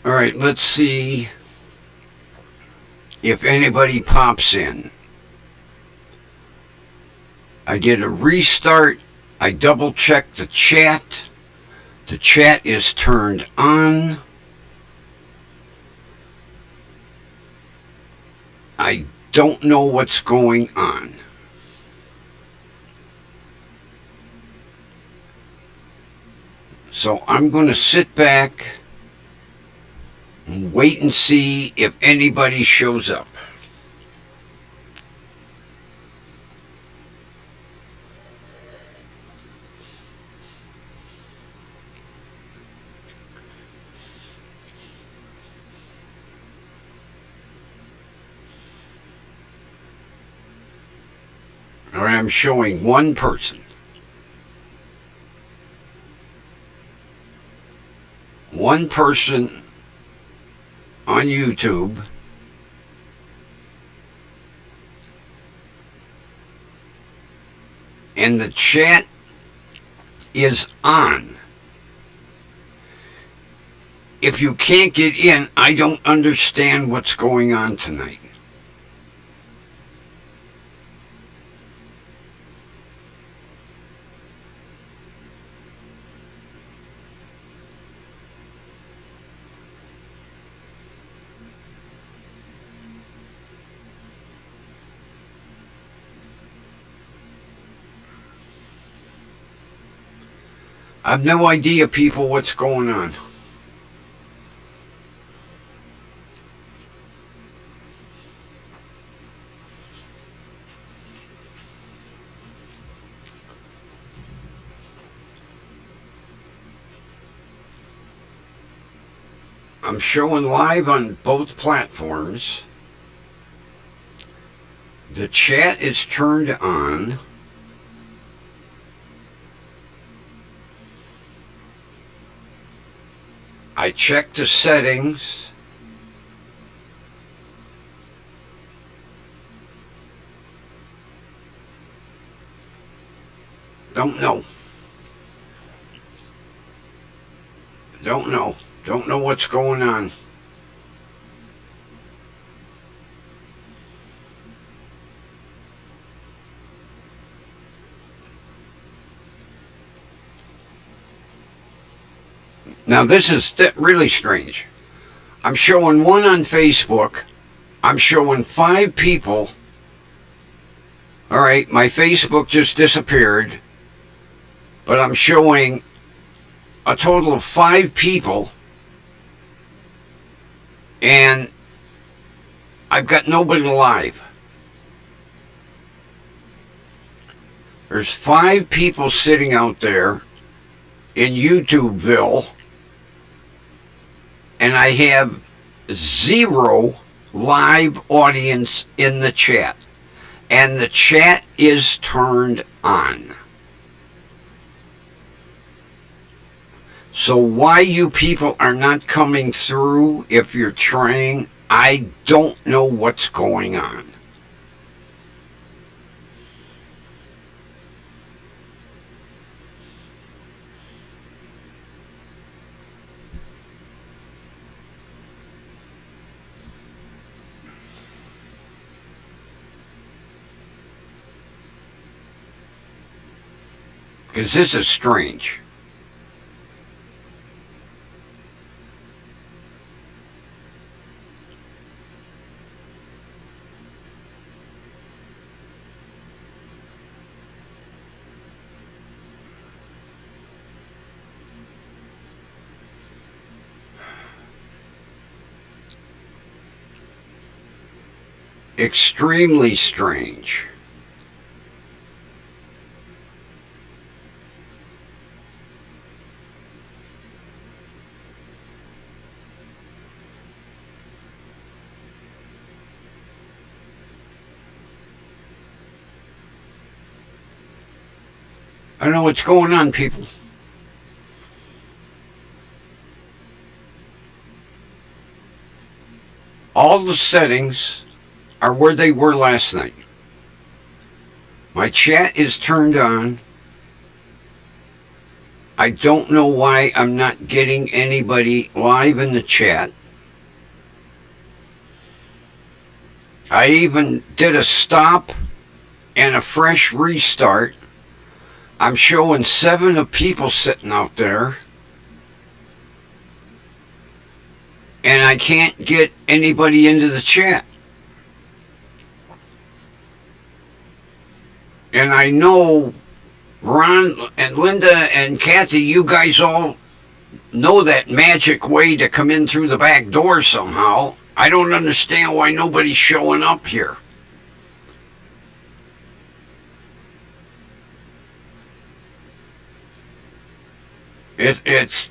All right, let's see if anybody pops in. I did a restart. I double checked the chat. The chat is turned on. I don't know what's going on. So I'm going to sit back and wait and see if anybody shows up. All right, I'm showing one person. One person on YouTube. And the chat is on. If you can't get in, I don't understand what's going on tonight. I have no idea, people, what's going on. I'm showing live on both platforms. The chat is turned on. I checked the settings. Don't know. Don't know. Don't know what's going on. Now this is really strange. I'm showing one on Facebook. I'm showing 5 people. All right, my Facebook just disappeared. But I'm showing a total of 5 people. And I've got nobody live. There's 5 people sitting out there in YouTubeville. And I have 0 live audience in the chat. And the chat is turned on. So why you people are not coming through if you're trying, I don't know what's going on. Because this is strange. Extremely strange. I don't know what's going on, people. All the settings are where they were last night. My chat is turned on. I don't know why I'm not getting anybody live in the chat. I even did a stop and a fresh restart. I'm showing 7 of people sitting out there. And I can't get anybody into the chat. And I know Ron and Linda and Kathy, you guys all know that magic way to come in through the back door somehow. I don't understand why nobody's showing up here. It's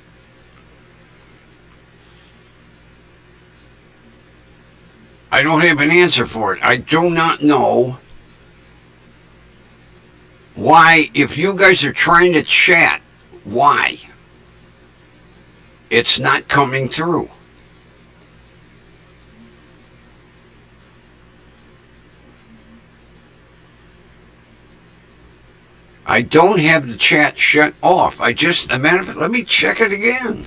I don't have an answer for it. I do not know why, if you guys are trying to chat, why it's not coming through. I don't have the chat shut off. A matter of fact, let me check it again.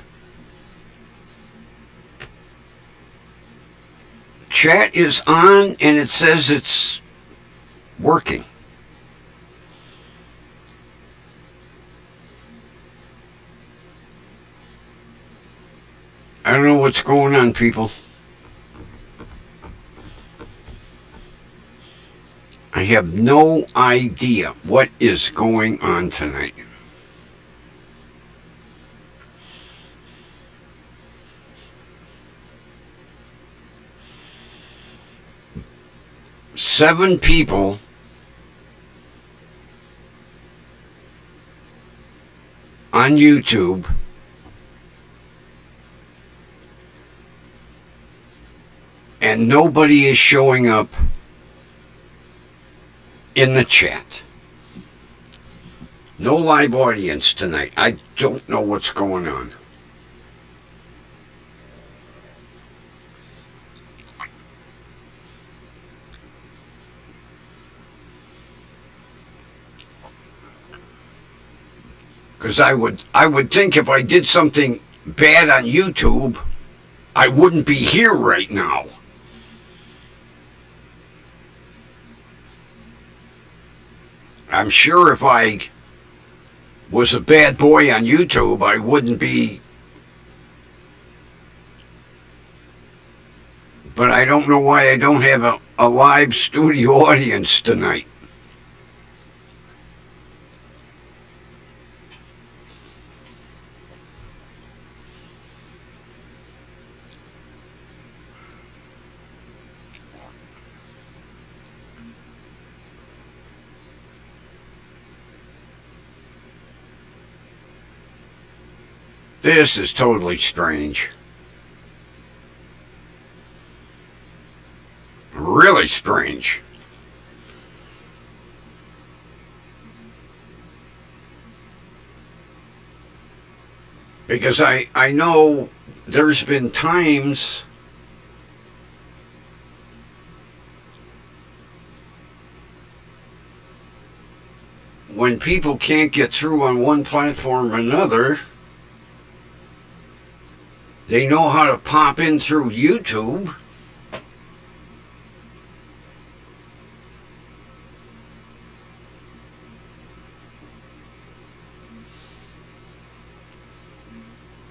Chat is on and it says it's working. I don't know what's going on, people. I have no idea what is going on tonight. Seven people on YouTube and nobody is showing up in the chat. No live audience tonight. I don't know what's going on. Because I would think if I did something bad on YouTube, I wouldn't be here right now. I'm sure if I was a bad boy on YouTube, I wouldn't be. But I don't know why I don't have a live studio audience tonight. This is totally strange. Really strange. Because I know there's been times when people can't get through on one platform or another. They know how to pop in through YouTube.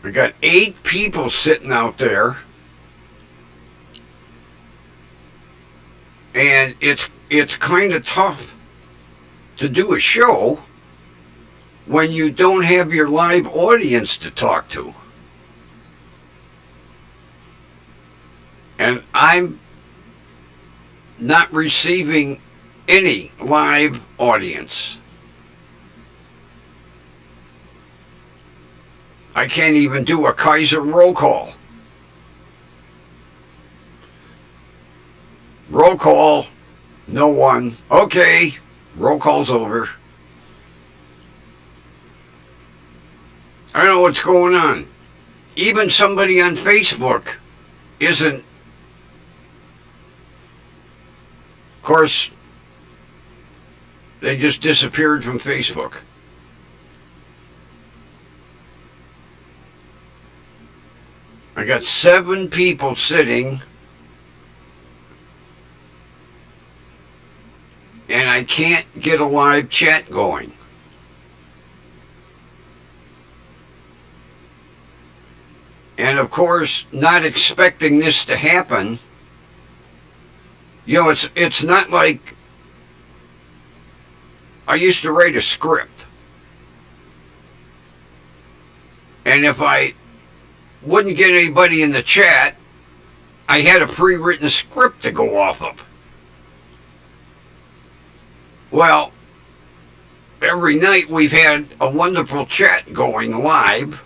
I got 8 people sitting out there. And it's kind of tough to do a show when you don't have your live audience to talk to. And I'm not receiving any live audience. I can't even do a Kaiser roll call. Roll call, no one. Okay, roll call's over. I don't know what's going on. Even somebody on Facebook isn't. Of course, they just disappeared from Facebook. I got 7 people sitting, and I can't get a live chat going. And of course, not expecting this to happen, it's not like I used to write a script. And if I wouldn't get anybody in the chat, I had a pre-written script to go off of. Well, every night we've had a wonderful chat going live.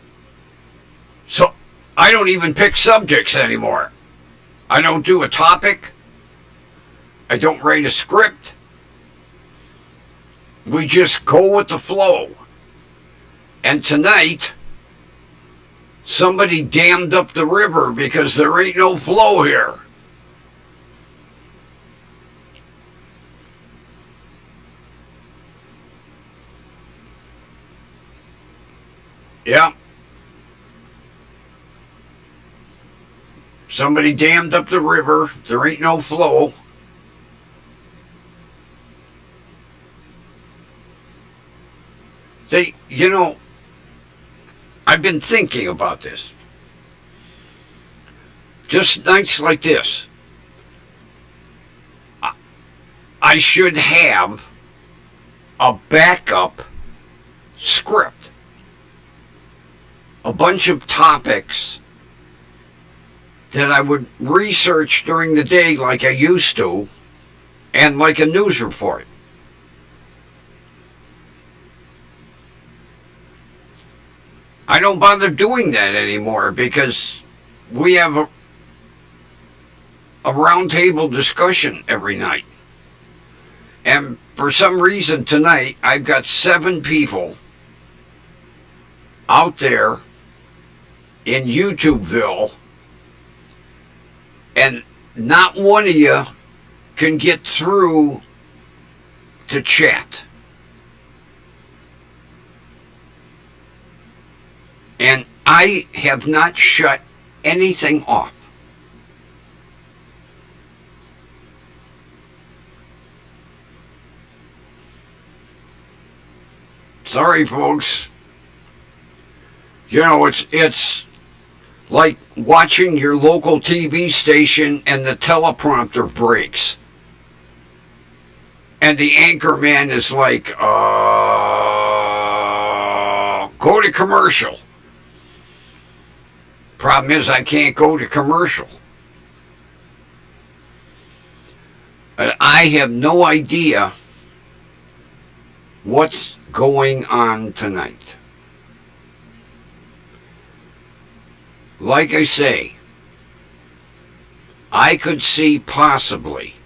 So I don't even pick subjects anymore. I don't do a topic. I don't write a script. We just go with the flow. And tonight, somebody dammed up the river because there ain't no flow here. Yeah. Somebody dammed up the river. There ain't no flow. I've been thinking about this. Just nights like this, I should have a backup script. A bunch of topics that I would research during the day like I used to, and like a news report. I don't bother doing that anymore because we have a roundtable discussion every night. And for some reason tonight, I've got 7 people out there in YouTubeville, and not one of you can get through to chat. And I have not shut anything off. Sorry, folks. It's like watching your local TV station and the teleprompter breaks. And the anchor man is like, go to commercial. Problem is, I can't go to commercial. But I have no idea what's going on tonight. Like I say, I could see possibly,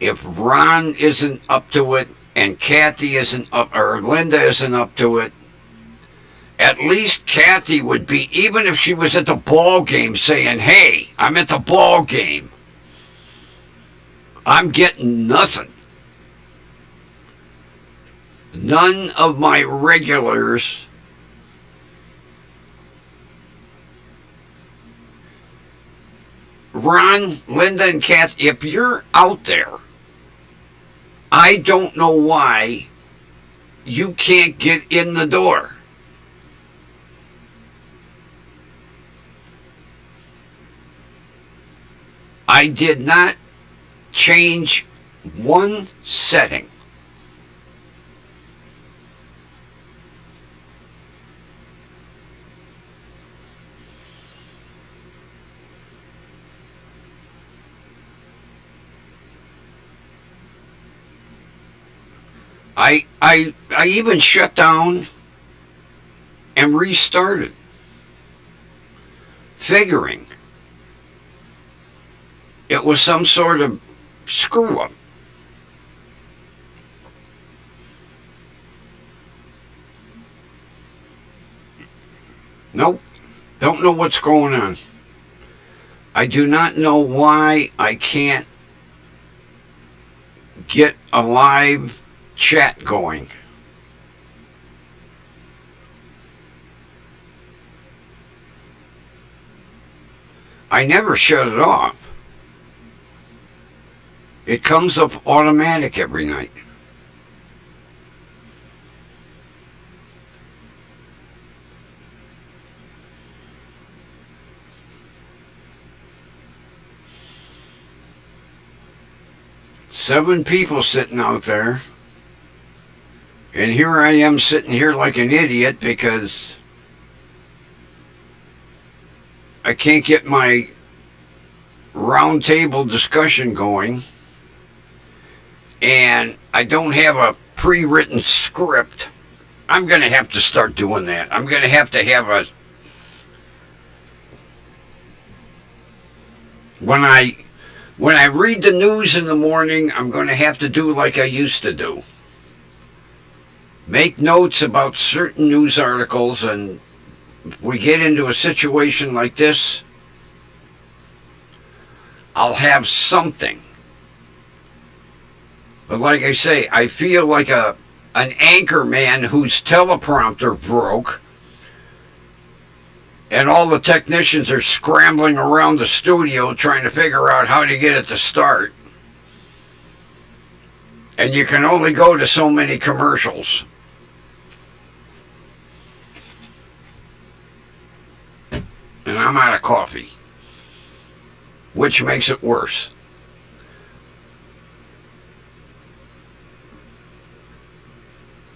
if Ron isn't up to it and Kathy isn't up, or Linda isn't up to it, at least Kathy would be, even if she was at the ball game, saying, hey, I'm at the ball game. I'm getting nothing. None of my regulars Ron, Linda, and Kathy, if you're out there, I don't know why you can't get in the door. I did not change one setting. I even shut down and restarted, figuring it was some sort of screw up. Nope. Don't know what's going on. I do not know why I can't get a live chat going. I never shut it off. It comes up automatic every night. Seven people sitting out there. And here I am sitting here like an idiot because I can't get my round table discussion going. And I don't have a pre-written script. I'm going to have to start doing that. I'm going to have a... When I read the news in the morning, I'm going to have to do like I used to do. Make notes about certain news articles, and if we get into a situation like this, I'll have something. But like I say, I feel like an anchor man whose teleprompter broke, and all the technicians are scrambling around the studio trying to figure out how to get it to start. And you can only go to so many commercials. And I'm out of coffee, which makes it worse.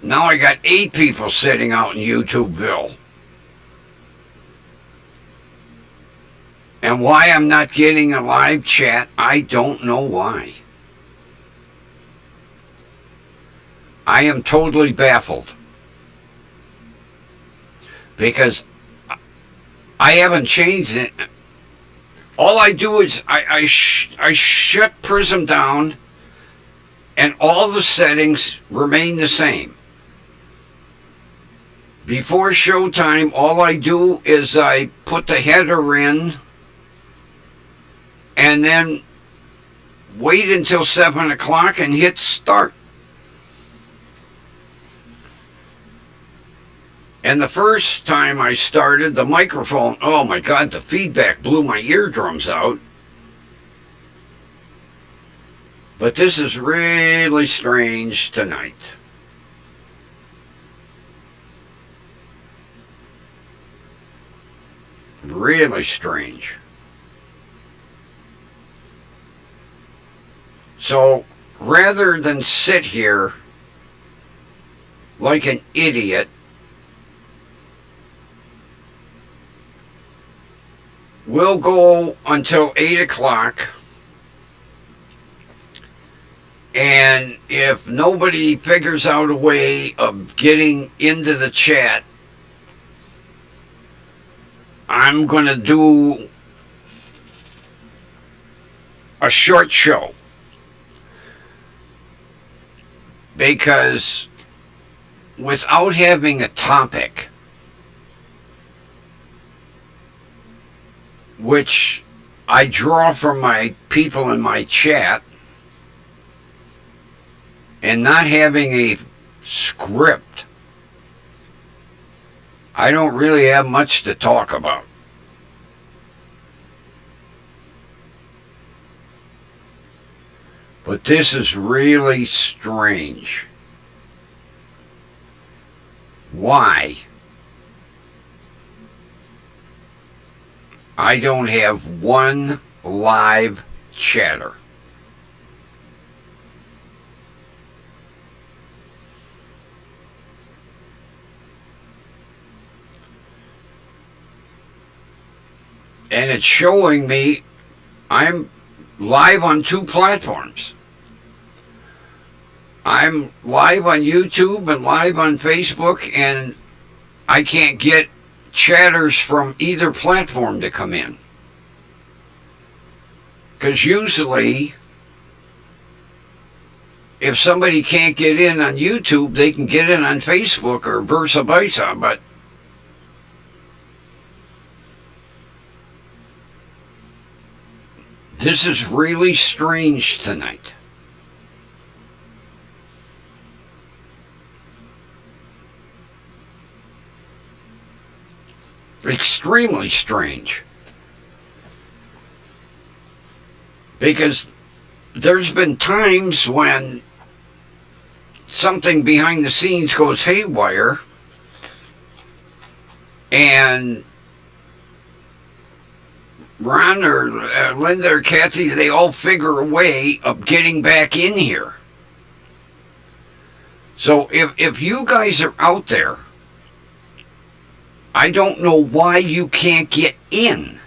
Now I got 8 people sitting out in YouTubeville. And why I'm not getting a live chat, I don't know why. I am totally baffled. Because I haven't changed it. All I do is I shut Prism down, and all the settings remain the same. Before showtime, all I do is I put the header in, and then wait until 7 o'clock and hit start. And the first time I started, the microphone, oh my God, the feedback blew my eardrums out. But this is really strange tonight. Really strange. So, rather than sit here like an idiot, we'll go until 8 o'clock, and if nobody figures out a way of getting into the chat, I'm going to do a short show. Because without having a topic, which I draw from my people in my chat, and not having a script, I don't really have much to talk about. But this is really strange. Why? I don't have one live chatter. And it's showing me I'm live on 2 platforms. I'm live on YouTube and live on Facebook, and I can't get chatters from either platform to come in. Because usually, if somebody can't get in on YouTube, they can get in on Facebook or versa versa, but this is really strange tonight. Extremely strange. Because there's been times when something behind the scenes goes haywire, and Ron or Linda or Kathy, they all figure a way of getting back in here. So if you guys are out there, I don't know why you can't get in.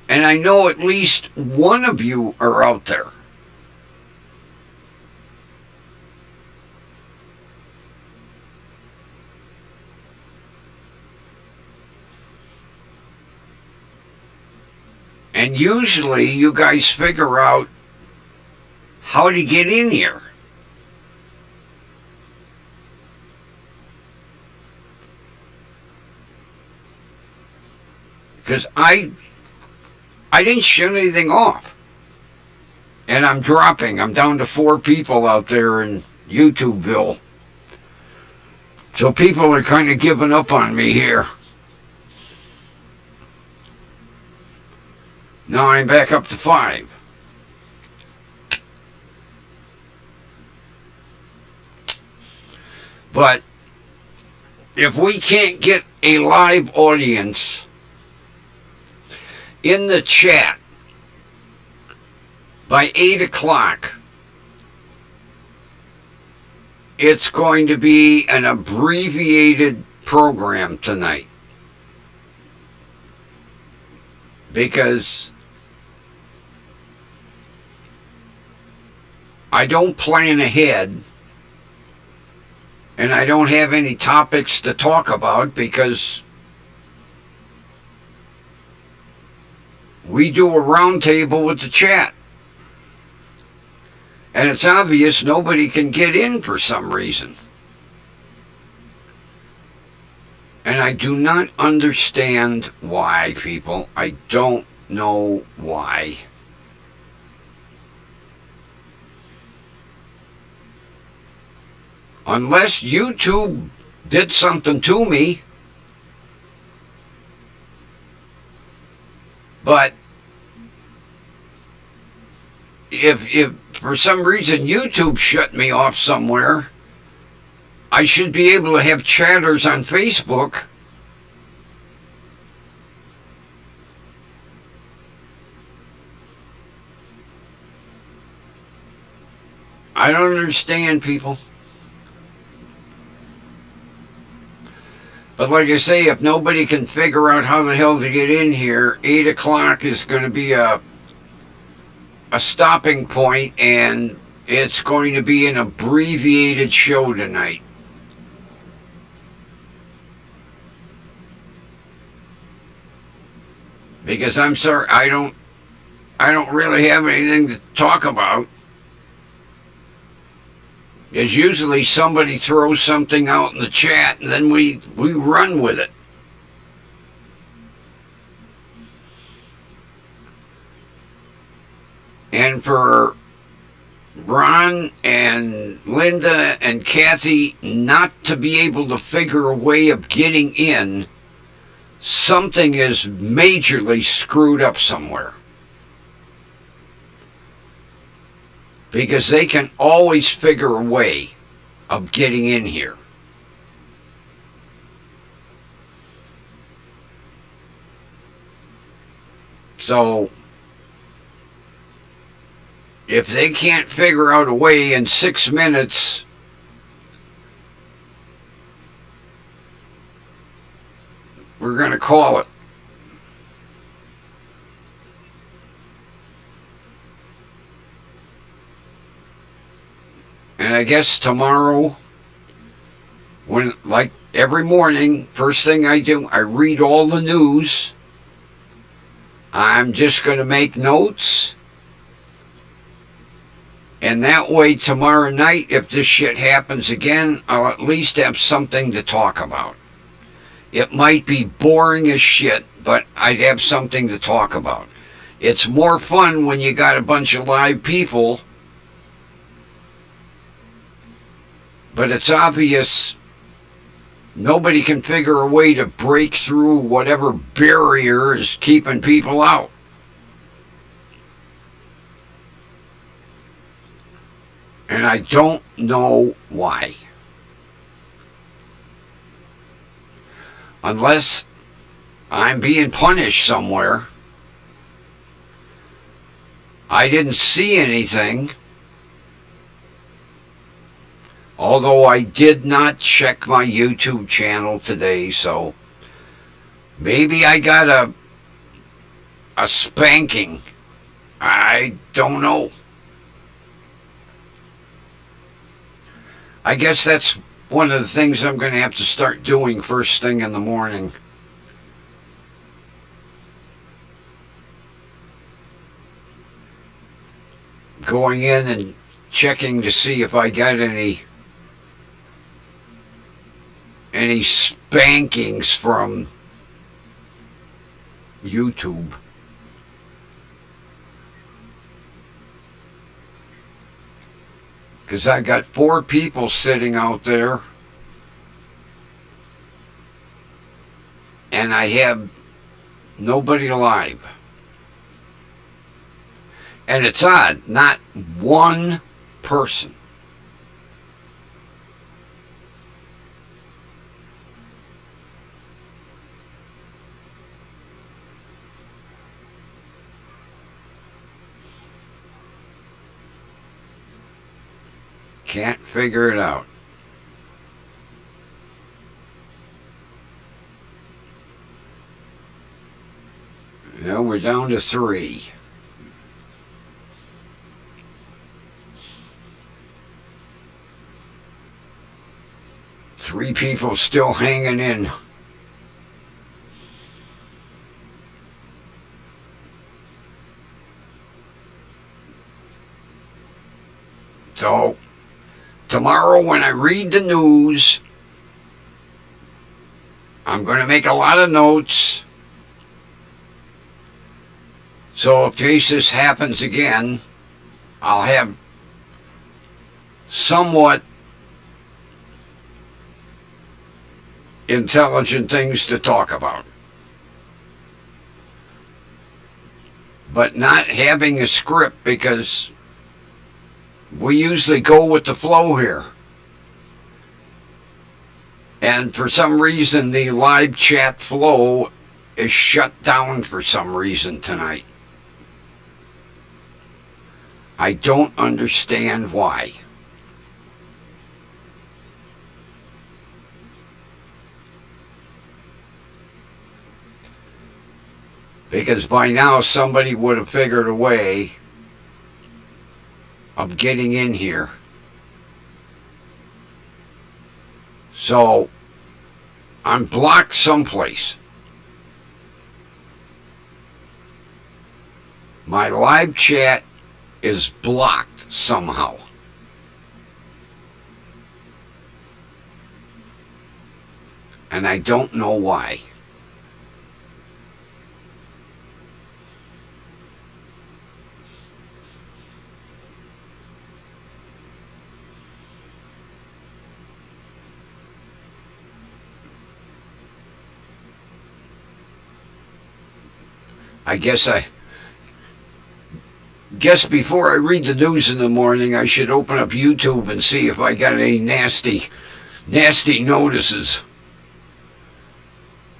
And I know at least one of you are out there. And usually you guys figure out how to get in here. Because I didn't shut anything off. And I'm dropping. I'm down to 4 people out there in YouTubeville. So people are kind of giving up on me here. Now I'm back up to 5. But if we can't get a live audience in the chat by 8 o'clock, it's going to be an abbreviated program tonight. Because I don't plan ahead, and I don't have any topics to talk about, because we do a roundtable with the chat. And it's obvious nobody can get in for some reason. And I do not understand why, people. I don't know why. Unless YouTube did something to me. But if for some reason YouTube shut me off somewhere, I should be able to have chatters on Facebook. I don't understand, people. But like I say, if nobody can figure out how the hell to get in here, 8 o'clock is going to be a stopping point, and it's going to be an abbreviated show tonight. Because I'm sorry, I don't really have anything to talk about. Because usually somebody throws something out in the chat, and then we run with it. And for Ron and Linda and Kathy not to be able to figure a way of getting in, something is majorly screwed up somewhere. Because they can always figure a way of getting in here. So if they can't figure out a way in 6 minutes, we're going to call it. And I guess tomorrow, when, like every morning, first thing I do, I read all the news. I'm just going to make notes. And that way, tomorrow night, if this shit happens again, I'll at least have something to talk about. It might be boring as shit, but I'd have something to talk about. It's more fun when you got a bunch of live people. But it's obvious Nobody can figure a way to break through whatever barrier is keeping people out. And I don't know why. Unless I'm being punished somewhere. I didn't see anything. Although I did not check my YouTube channel today, so maybe I got a spanking. I don't know. I guess that's one of the things I'm going to have to start doing first thing in the morning. Going in and checking to see if I got any spankings from YouTube. Because I got 4 people sitting out there, and I have nobody live. And it's odd, not one person. Can't figure it out. Yeah, we're down to 3. Three people still hanging in. So, tomorrow when I read the news, I'm going to make a lot of notes. So in case this happens again, I'll have somewhat intelligent things to talk about. But not having a script, because we usually go with the flow here. And for some reason, the live chat flow is shut down for some reason tonight. I don't understand why. Because by now somebody would have figured a way of getting in here. So I'm blocked someplace. My live chat is blocked somehow. And I don't know why. I guess before I read the news in the morning, I should open up YouTube and see if I got any nasty notices.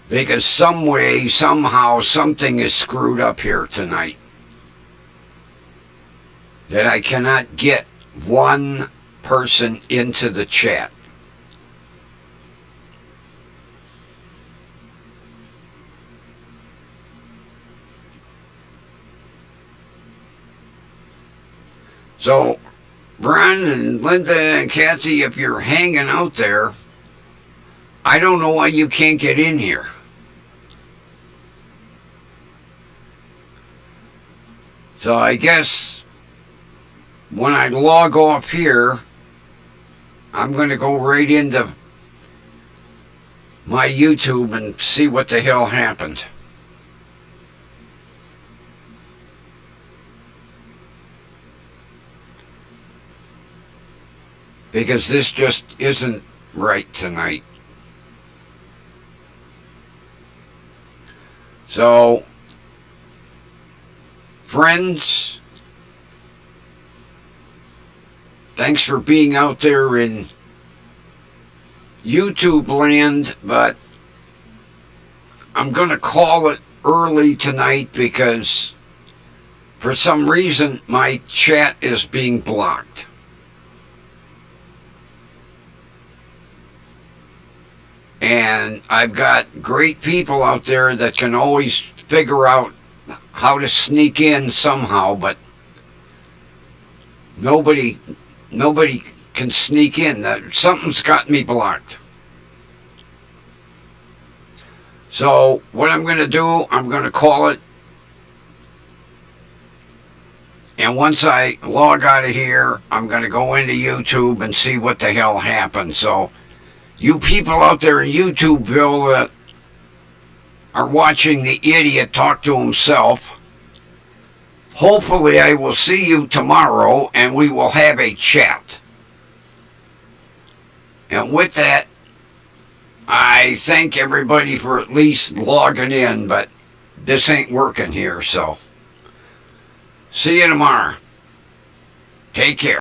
Because some way, somehow, something is screwed up here tonight. That I cannot get one person into the chat. So, Ron and Linda and Kathy, if you're hanging out there, I don't know why you can't get in here. So I guess when I log off here, I'm going to go right into my YouTube and see what the hell happened. Because this just isn't right tonight. So, friends, thanks for being out there in YouTube land, but I'm going to call it early tonight because for some reason my chat is being blocked. And I've got great people out there that can always figure out how to sneak in somehow, but nobody can sneak in. Something's got me blocked. So what I'm going to do, I'm going to call it. And once I log out of here, I'm going to go into YouTube and see what the hell happened. So you people out there in YouTubeville that are watching the idiot talk to himself, hopefully I will see you tomorrow and we will have a chat. And with that, I thank everybody for at least logging in, but this ain't working here, so see you tomorrow. Take care.